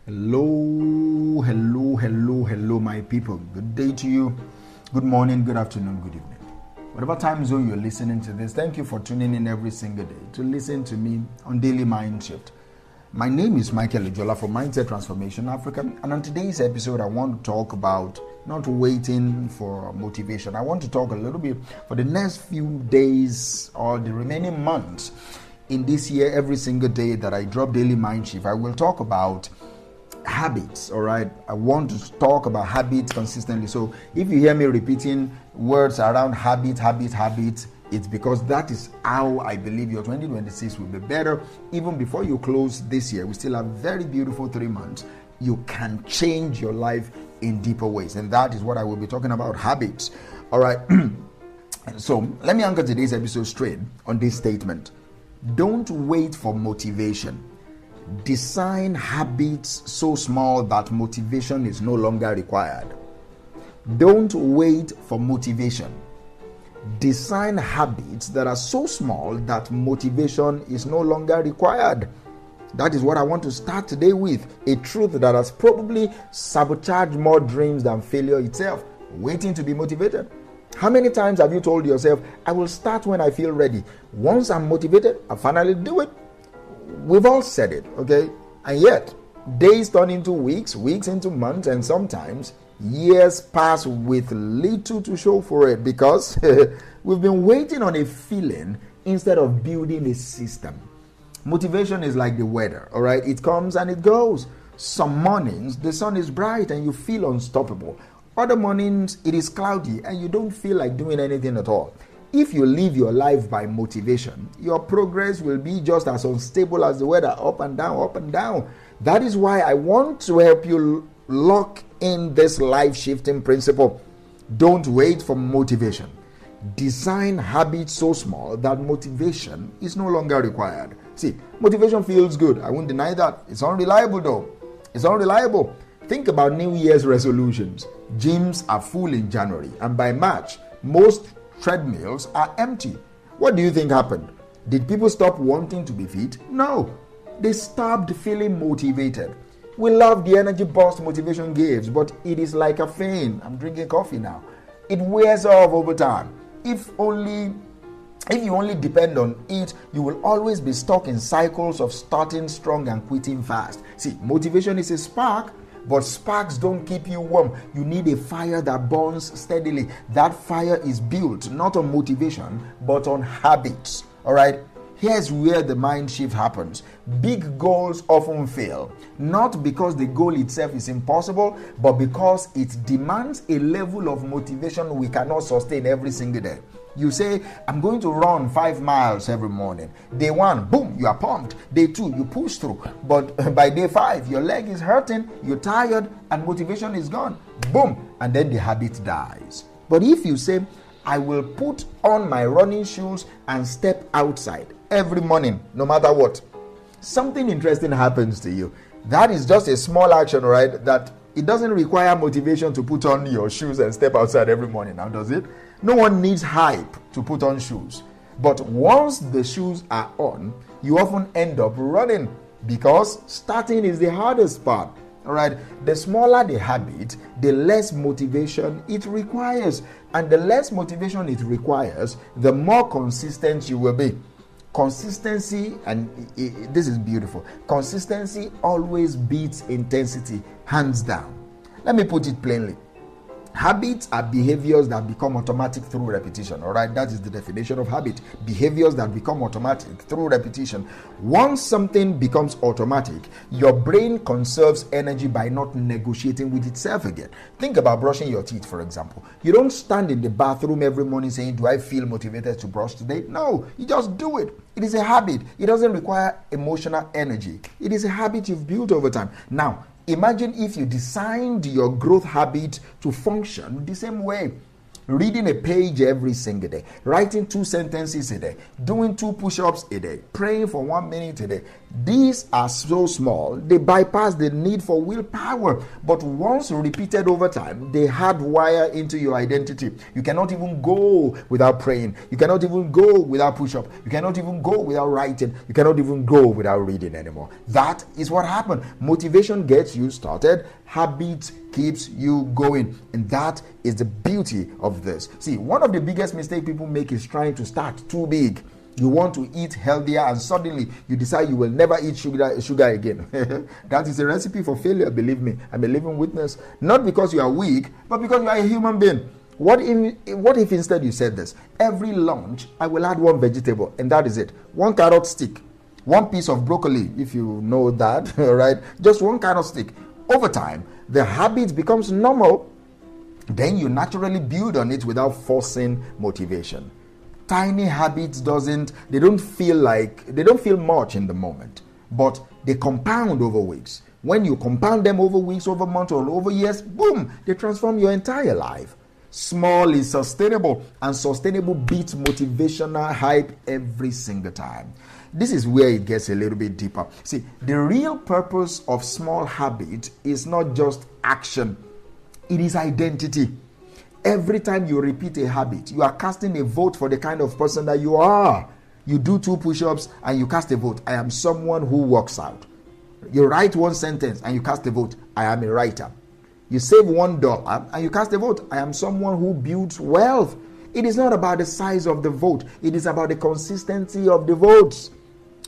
Hello, hello, hello, hello, my people. Good day to you. Good morning, good afternoon, good evening. Whatever time zone you're listening to this, thank you for tuning in every single day to listen to me on Daily Mind Shift. My name is Michael Ejola from Mindset Transformation Africa, and on today's episode, I want to talk about not waiting for motivation. I want to talk a little bit for the next few days or the remaining months in this year. Every single day that I drop Daily Mind Shift, I will talk about habits. All right, I want to talk about habits consistently. So if you hear me repeating words around habit, it's because that is how I believe your 2026 will be better. Even before you close this year, we still have very beautiful 3 months. You can change your life in deeper ways, and that is what I will be talking about, habits. All right. So let me anchor today's episode straight on this statement: don't wait for motivation. Design habits so small that motivation is no longer required. Don't wait for motivation. Design habits that are so small that motivation is no longer required. That is what I want to start today with. A truth that has probably sabotaged more dreams than failure itself. Waiting to be motivated. How many times have you told yourself, I will start when I feel ready. Once I'm motivated, I finally do it. We've all said it, okay? And yet, days turn into weeks, weeks into months, and sometimes years pass with little to show for it because we've been waiting on a feeling instead of building a system. Motivation is like the weather, all right? It comes and it goes. Some mornings, the sun is bright and you feel unstoppable. Other mornings, it is cloudy and you don't feel like doing anything at all. If you live your life by motivation, your progress will be just as unstable as the weather, up and down, up and down. That is why I want to help you lock in this life-shifting principle. Don't wait for motivation. Design habits so small that motivation is no longer required. See, motivation feels good. I won't deny that. It's unreliable though. It's unreliable. Think about New Year's resolutions. Gyms are full in January, and by March, most treadmills are empty. What do you think happened? Did people stop wanting to be fit? No. They stopped feeling motivated. We love the energy burst motivation gives, but it is like a caffeine. I'm drinking coffee now. It wears off over time. If you only depend on it, you will always be stuck in cycles of starting strong and quitting fast. See, motivation is a spark, but sparks don't keep you warm. You need a fire that burns steadily. That fire is built not on motivation, but on habits. All right? Here's where the mind shift happens. Big goals often fail, not because the goal itself is impossible, but because it demands a level of motivation we cannot sustain every single day. You say, I'm going to run 5 miles every morning. Day 1, boom, you are pumped. Day 2, you push through. But by day 5, your leg is hurting, you're tired, and motivation is gone. Boom, and then the habit dies. But if you say, I will put on my running shoes and step outside every morning, no matter what, something interesting happens to you. That is just a small action, right? That it doesn't require motivation to put on your shoes and step outside every morning, now does it? No one needs hype to put on shoes. But once the shoes are on, you often end up running because starting is the hardest part. All right, the smaller the habit, the less motivation it requires. And the less motivation it requires, the more consistent you will be. Consistency, and this is beautiful, consistency always beats intensity, hands down. Let me put it plainly. Habits are behaviors that become automatic through repetition. All right, that is the definition of habit. Behaviors that become automatic through repetition. Once something becomes automatic, your brain conserves energy by not negotiating with itself again. Think about brushing your teeth, for example. You don't stand in the bathroom every morning saying, do I feel motivated to brush today? No, you just do it. It is a habit. It doesn't require emotional energy. It is a habit you've built over time. Now, imagine if you designed your growth habit to function the same way. reading a page every single day, writing 2 sentences a day, doing 2 push-ups a day, praying for 1 minute a day. These are so small, they bypass the need for willpower. But once repeated over time, they hardwire into your identity. You cannot even go without praying. You cannot even go without push-up. You cannot even go without writing. You cannot even go without reading anymore. That is what happened. Motivation gets you started. Habit keeps you going. And that is the beauty of this. See, one of the biggest mistakes people make is trying to start too big. You want to eat healthier and suddenly you decide you will never eat sugar again. That is a recipe for failure, believe me. I'm a living witness. Not because you are weak, but because you are a human being. What if instead you said this? Every lunch, I will add 1 vegetable, and that is it. 1 carrot stick, 1 piece of broccoli, if you know that, right? Just 1 carrot stick. Over time, the habit becomes normal. Then you naturally build on it without forcing motivation. Tiny habits don't feel much in the moment, but they compound over weeks. When you compound them over weeks, over months, or over years, boom, they transform your entire life. Small is sustainable, and sustainable beats motivational hype every single time. This is where it gets a little bit deeper. See, the real purpose of small habit is not just action, it is identity. Every time you repeat a habit, you are casting a vote for the kind of person that you are. You do 2 push-ups and you cast a vote. I am someone who works out. You write 1 sentence and you cast a vote. I am a writer. You save $1 and you cast a vote. I am someone who builds wealth. It is not about the size of the vote. It is about the consistency of the votes.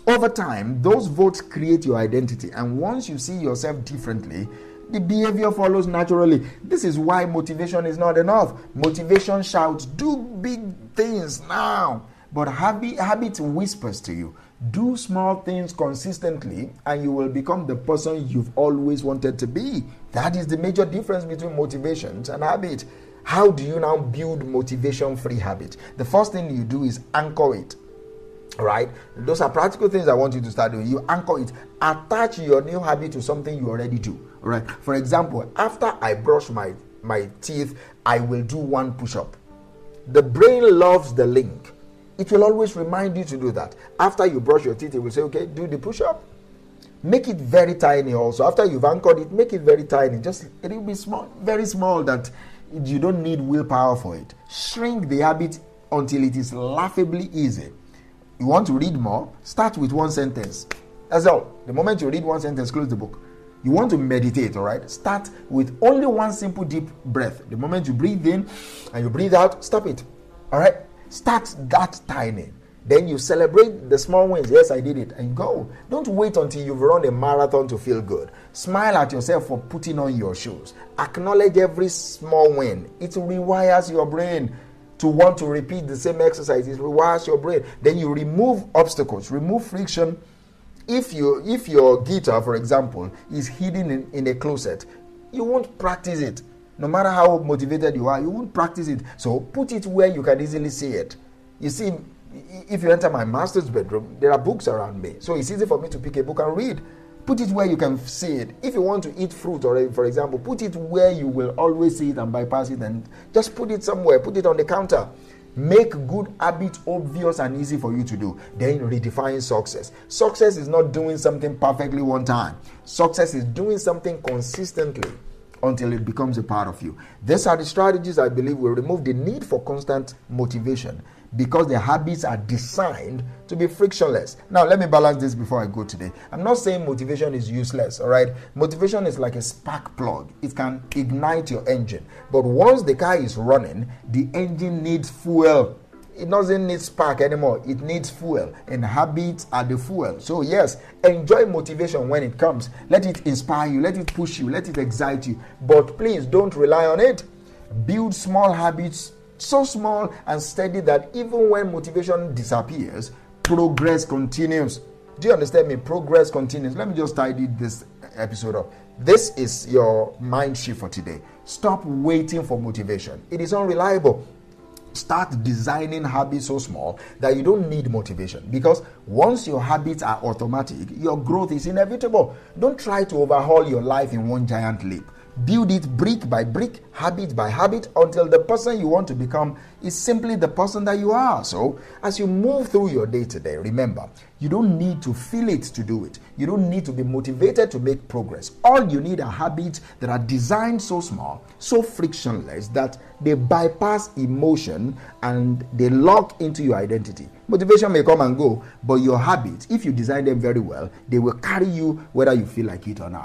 Over time, those votes create your identity. And once you see yourself differently, the behavior follows naturally. This is why motivation is not enough. Motivation shouts, do big things now. But habit whispers to you, do small things consistently and you will become the person you've always wanted to be. That is the major difference between motivation and habit. How do you now build motivation-free habit? The first thing you do is anchor it. Right? Those are practical things I want you to start doing. You anchor it. Attach your new habit to something you already do. Right? For example, after I brush my teeth, I will do 1 push-up. The brain loves the link. It will always remind you to do that. After you brush your teeth, it will say, okay, do the push-up. Make it very tiny also. After you've anchored it, make it very tiny. It will be small, very small, that you don't need willpower for it. Shrink the habit until it is laughably easy. You want to read more? Start with 1 sentence. That's all. The moment you read 1 sentence, close the book. You want to meditate, all right? Start with only 1 simple deep breath. The moment you breathe in and you breathe out, stop it. All right? Start that tiny. Then you celebrate the small wins. Yes, I did it. And go. Don't wait until you've run a marathon to feel good. Smile at yourself for putting on your shoes. Acknowledge every small win. It rewires your brain to want to repeat the same exercise. It rewires your brain. Then you remove obstacles, remove friction. If your guitar, for example, is hidden in a closet, you won't practice it. No matter how motivated you are, you won't practice it. So put it where you can easily see it. You see, if you enter my master's bedroom, there are books around me. So it's easy for me to pick a book and read. Put it where you can see it. If you want to eat fruit, or for example, put it where you will always see it and bypass it, and just put it somewhere. Put it on the counter. Make good habits obvious and easy for you to do. Then redefine success. Success is not doing something perfectly one time. Success is doing something consistently until it becomes a part of you. These are the strategies I believe will remove the need for constant motivation, because the habits are designed to be frictionless. Now, let me balance this before I go today. I'm not saying motivation is useless, all right? Motivation is like a spark plug. It can ignite your engine. But once the car is running, the engine needs fuel. It doesn't need spark anymore. It needs fuel. And habits are the fuel. So yes, enjoy motivation when it comes. Let it inspire you. Let it push you. Let it excite you. But please don't rely on it. Build small habits, so small and steady that even when motivation disappears, progress continues. Do you understand me? Progress continues. Let me just tidy this episode up. This is your mind shift for today. Stop waiting for motivation. It is unreliable. Start designing habits so small that you don't need motivation, because once your habits are automatic, your growth is inevitable. Don't try to overhaul your life in one giant leap. build it brick by brick, habit by habit, until the person you want to become is simply the person that you are. So as you move through your day today, remember, you don't need to feel it to do it. You don't need to be motivated to make progress. All you need are habits that are designed so small, so frictionless, that they bypass emotion and they lock into your identity. Motivation may come and go, but your habits, if you design them very well, they will carry you whether you feel like it or not.